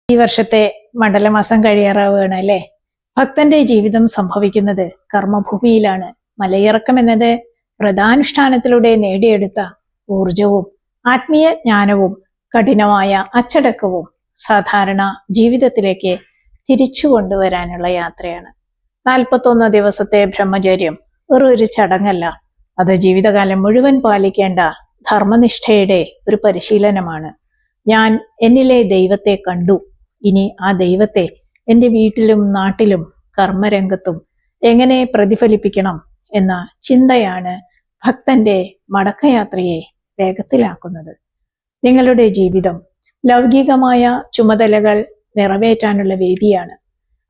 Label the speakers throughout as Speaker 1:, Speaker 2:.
Speaker 1: ഈ വർഷത്തെ മണ്ഡലമാസം കഴിയാറാവുകയാണ് അല്ലേ? ഭക്തന്റെ ജീവിതം സംഭവിക്കുന്നത് കർമ്മഭൂമിയിലാണ്. മലയിറക്കം എന്നത് വ്രതാനുഷ്ഠാനത്തിലൂടെ നേടിയെടുത്ത ഊർജവും ആത്മീയ ജ്ഞാനവും കഠിനമായ അച്ചടക്കവും സാധാരണ ജീവിതത്തിലേക്ക് തിരിച്ചു കൊണ്ടുവരാനുള്ള യാത്രയാണ്. 41 ദിവസത്തെ ബ്രഹ്മചര്യം ഒരു ചടങ്ങല്ല, അത് ജീവിതകാലം മുഴുവൻ പാലിക്കേണ്ട ധർമ്മനിഷ്ഠയുടെ ഒരു പരിശീലനമാണ്. ഞാൻ എന്നിലെ ദൈവത്തെ കണ്ടു, ഇനി ആ ദൈവത്തെ എൻ്റെ വീട്ടിലും നാട്ടിലും കർമ്മരംഗത്തും എങ്ങനെ പ്രതിഫലിപ്പിക്കണം എന്ന ചിന്തയാണ് ഭക്തന്റെ മടക്കയാത്രയെ വേഗത്തിലാക്കുന്നത്. നിങ്ങളുടെ ജീവിതം ലൗകികമായ ചുമതലകൾ നിറവേറ്റാനുള്ള വേദിയാണ്.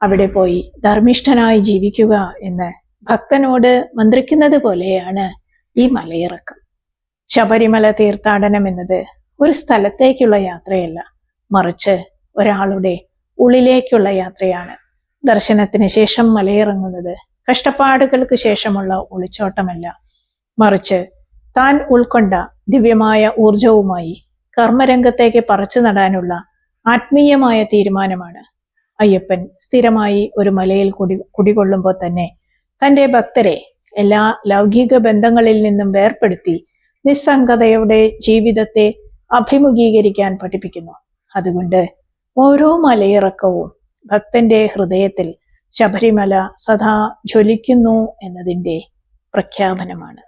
Speaker 1: അവിടെ പോയി ധർമ്മിഷ്ഠനായി ജീവിക്കുക എന്ന് ഭക്തനോട് മന്ത്രിക്കുന്നത് പോലെയാണ് ഈ മലയിറക്കം. ശബരിമല തീർത്ഥാടനം എന്നത് ഒരു സ്ഥലത്തേക്കുള്ള യാത്രയല്ല, മറിച്ച് ഒരാളുടെ ഉള്ളിലേക്കുള്ള യാത്രയാണ്. ദർശനത്തിന് ശേഷം മലയിറങ്ങുന്നത് കഷ്ടപ്പാടുകൾക്ക് ശേഷമുള്ള ഒളിച്ചോട്ടമല്ല, മറിച്ച് താൻ ഉൾക്കൊണ്ട ദിവ്യമായ ഊർജവുമായി കർമ്മരംഗത്തേക്ക് പറിച്ചു നടാനുള്ള ആത്മീയമായ തീരുമാനമാണ്. അയ്യപ്പൻ സ്ഥിരമായി ഒരു മലയിൽ കുടികൊള്ളുമ്പോൾ തന്നെ തൻ്റെ ഭക്തരെ എല്ലാ ലൗകിക ബന്ധങ്ങളിൽ നിന്നും വേർപ്പെടുത്തി നിസ്സംഗതയുടെ ജീവിതത്തെ അഭിമുഖീകരിക്കാൻ പഠിപ്പിക്കുന്നു. അതുകൊണ്ട് ഓരോ മലയിറക്കവും ഭക്തന്റെ ഹൃദയത്തിൽ ശബരിമല സദാ ജ്വലിക്കുന്നു എന്നതിൻ്റെ പ്രഖ്യാപനമാണ്.